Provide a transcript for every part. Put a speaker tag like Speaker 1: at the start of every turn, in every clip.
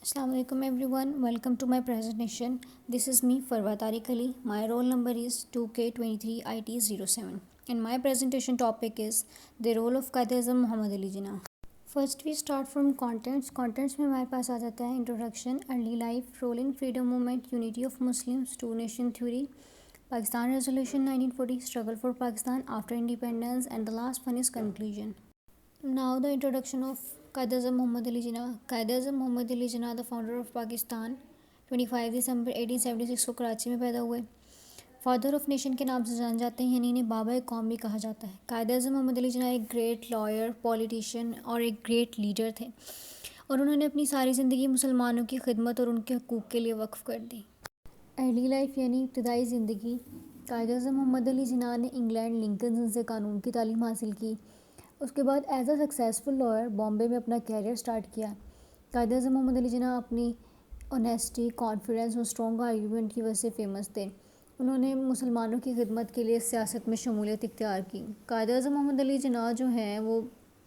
Speaker 1: Assalamu alaikum everyone. Welcome to my presentation. This is me Farwa Tariq Ali. My roll number is 2K23IT07 and my presentation topic is the role of Quaid-e-Azam Muhammad Ali Jinnah. First we start from contents में हमारे पास आ जाता है introduction, early life, role in freedom movement, unity of Muslims, two nation theory, Pakistan resolution 1940, struggle for Pakistan after independence, and the last one is conclusion. Now the introduction of Quaid-e-Azam Muhammad Ali Jinnah. Quaid-e-Azam Muhammad Ali Jinnah, the founder of Pakistan, 25 दिसंबर 1876 को कराची में पैदा हुए। Father of nation के नाम से जाने जाते हैं, यानी इन्हें बाबा कौम भी कहा जाता है। Quaid-e-Azam Muhammad Ali Jinnah एक ग्रेट लॉयर, पॉलिटिशियन और एक ग्रेट लीडर थे और उन्होंने अपनी सारी ज़िंदगी मुसलमानों की खिदमत और उनके हकूक़ के लिए वक्फ़ कर दी। अर्ली लाइफ यानी इब्तदाई ज़िंदगी। Quaid-e-Azam Muhammad Ali Jinnah ने इंग्लैंड लिंकन से कानून की तालीम हासिल की। उसके बाद as a successful lawyer Bombay में अपना कैरियर स्टार्ट किया। Quaid-e-Azam Muhammad Ali Jinnah अपनी ऑनेस्टी, कॉन्फिडेंस और स्ट्रॉन्ग आर्गूमेंट की वजह से फ़ेमस थे। उन्होंने मुसलमानों की खिदमत के लिए सियासत में शमूलियत इख्तियार की। Quaid-e-Azam Muhammad Ali Jinnah जो हैं वो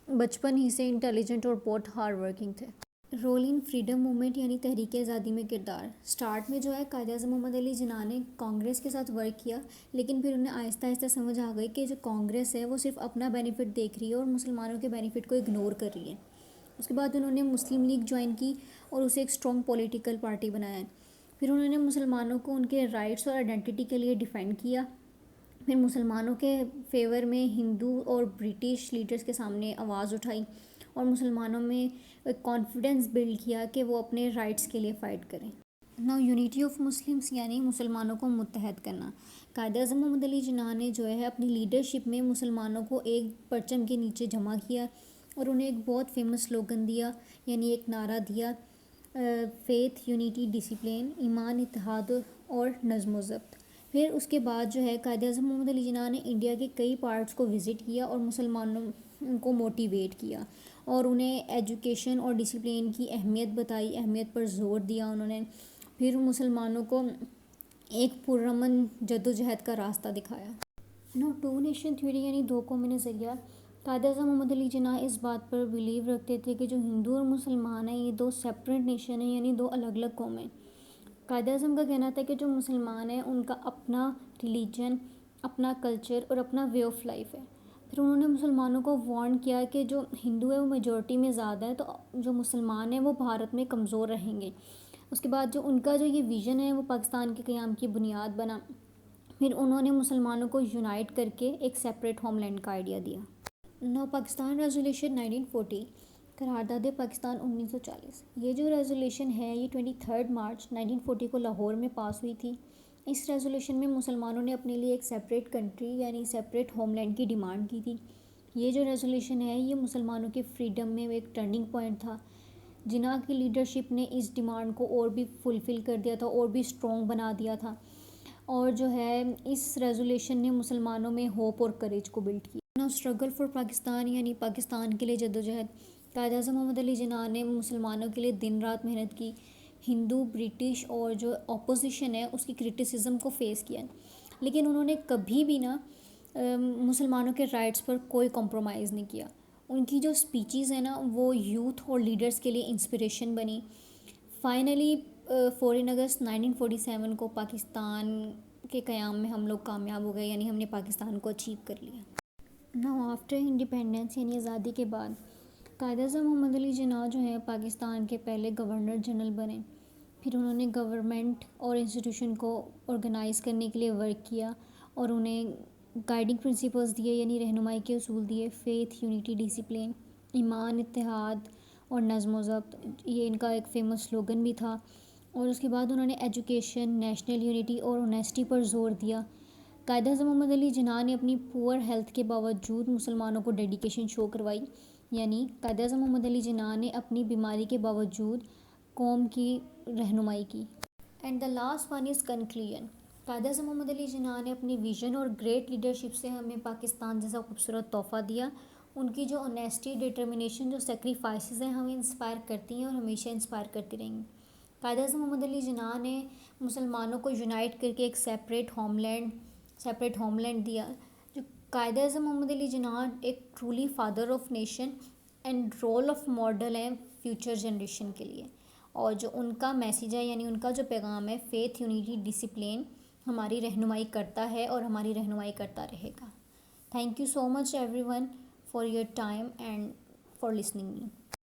Speaker 1: बचपन ही से इंटेलिजेंट और बहुत हार्ड वर्किंग थे। रोल इन फ्रीडम मूवमेंट यानी तहरीक आज़ादी में किरदार। स्टार्ट में जो है Quaid-e-Azam Muhammad Ali Jinnah ने कांग्रेस के साथ वर्क किया, लेकिन फिर उन्हें आहिस्ता आहिस्ता समझ आ गई कि जो कांग्रेस है वो सिर्फ अपना बेनिफिट देख रही है और मुसलमानों के बेनिफिट को इग्नोर कर रही है। उसके बाद उन्होंने मुस्लिम लीग ज्वाइन की और उसे एक स्ट्रॉन्ग पॉलिटिकल पार्टी बनाया। फिर उन्होंने मुसलमानों को उनके राइट्स और आइडेंटिटी के लिए डिफेंड किया। फिर मुसलमानों के फेवर में हिंदू और ब्रिटिश लीडर्स के सामने आवाज़ उठाई और मुसलमानों में एक कॉन्फिडेंस बिल्ड किया कि वो अपने राइट्स के लिए फ़ाइट करें। नाउ यूनिटी ऑफ मुस्लिम्स यानी मुसलमानों को मुत्तहद करना। Quaid-e-Azam Muhammad Ali Jinnah ने जो है अपनी लीडरशिप में मुसलमानों को एक परचम के नीचे जमा किया और उन्हें एक बहुत फेमस स्लोगन दिया, यानी एक नारा दिया, फेथ, यूनिटी, डिसिप्लिन, ईमान, इत्तेहाद और नज़्म व ज़ब्त। फिर उसके बाद जो है Quaid-e-Azam Muhammad Ali Jinnah ने इंडिया के कई पार्ट्स को विज़िट किया और मुसलमानों को मोटिवेट किया और उन्हें एजुकेशन और डिसिप्लिन की अहमियत बताई, अहमियत पर ज़ोर दिया उन्होंने। फिर मुसलमानों को एक पुरअमन जद्दोजहद का रास्ता दिखाया। नो टू नेशन थ्योरी यानी दो कौमी नज़रिया। Quaid-e-Azam Muhammad Ali Jinnah इस बात पर बिलीव रखते थे कि जो हिंदू और मुसलमान हैं ये दो सेपरेट नेशन हैं, यानी दो अलग अलग कौमें। Quaid-e-Azam का कहना था कि जो मुसलमान हैं उनका अपना रिलीजन, अपना कल्चर और अपना वे ऑफ लाइफ है। फिर उन्होंने मुसलमानों को वार्न किया कि जो हिंदू है वो मेजॉरिटी में ज़्यादा है, तो जो मुसलमान हैं वो भारत में कमज़ोर रहेंगे। उसके बाद जो उनका जो ये विज़न है वो पाकिस्तान के क़याम की बुनियाद बना। फिर उन्होंने मुसलमानों को यूनाइट करके एक सेपरेट होमलैंड का आइडिया दिया। नौ पाकिस्तान रेजोल्यूशन 1940, करारदाद पाकिस्तान 1940। ये जो रेजोल्यूशन है ये 23 मार्च 1940 को लाहौर में पास हुई थी। इस रेजोल्यूशन में मुसलमानों ने अपने लिए एक सेपरेट कंट्री यानी सेपरेट होमलैंड की डिमांड की थी। ये जो रेजोल्यूशन है ये मुसलमानों के फ्रीडम में एक टर्निंग पॉइंट था। जिन्ना की लीडरशिप ने इस डिमांड को और भी फुलफ़िल कर दिया था और भी स्ट्रॉन्ग बना दिया था, और जो है इस रेजोल्यूशन ने मुसलमानों में होप और करेज को बिल्ड किया। नो स्ट्रगल फॉर पाकिस्तान यानी पाकिस्तान के लिए जद्दोजहद। Quaid-e-Azam Muhammad Ali Jinnah ने मुसलमानों के लिए दिन रात मेहनत की, हिंदू, ब्रिटिश और जो अपोजिशन है उसकी क्रिटिसिज्म को फेस किया, लेकिन उन्होंने कभी भी ना मुसलमानों के राइट्स पर कोई कॉम्प्रोमाइज़ नहीं किया। उनकी जो स्पीचेस है ना वो यूथ और लीडर्स के लिए इंस्पिरेशन बनी। फाइनली 14 अगस्त 1947 को पाकिस्तान के क़याम में हम लोग कामयाब हो गए, यानी हमने पाकिस्तान को अचीव कर लिया। नाउ आफ्टर इंडिपेंडेंस यानी आज़ादी के बाद Quaid-e-Azam Muhammad Ali Jinnah जो है पाकिस्तान के पहले गवर्नर जनरल बने। फिर उन्होंने गवर्नमेंट और इंस्टीट्यूशन को ऑर्गेनाइज़ करने के लिए वर्क किया और उन्हें गाइडिंग प्रिंसिपल्स दिए, यानी रहनुमाई के उसूल दिए, फेथ, यूनिटी, डिसिप्लिन, ईमान, इत्तेहाद और नज़्म व ज़ब्त। ये इनका एक फ़ेमस स्लोगन भी था। और उसके बाद उन्होंने एजुकेशन, नेशनल यूनिटी और ऑनेस्टी पर ज़ोर दिया। Quaid-e-Azam Muhammad Ali Jinnah ने अपनी पुअर हेल्थ के बावजूद मुसलमानों को डेडिकेशन शो करवाई, यानी Quaid-e-Azam Muhammad Ali Jinnah ने अपनी बीमारी के बावजूद कौम की रहनुमाई की। And the last one is conclusion. Quaid-e-Azam Muhammad Ali Jinnah ने अपनी विजन और ग्रेट लीडरशिप से हमें पाकिस्तान जैसा खूबसूरत तोहफ़ा दिया। उनकी जो ऑनेस्टी, डिटर्मिनेशन, जो सेक्रीफाइसेस हैं हमें इंस्पायर करती हैं और हमेशा इंस्पायर करती रहेंगी। Quaid-e-Azam Muhammad Ali Jinnah ने मुसलमानों को यूनाइट करके एक सेपरेट होमलैंड दिया। जो Quaid-e-Azam Muhammad Ali Jinnah एक truly father of nation and role of model हैं फ्यूचर जनरेशन के लिए। اور جو ان کا میسیج ہے یعنی ان کا جو پیغام ہے فیتھ یونٹی ڈسپلین ہماری رہنمائی کرتا ہے اور ہماری رہنمائی کرتا رہے گا. Thank you so much everyone for your time and for listening me.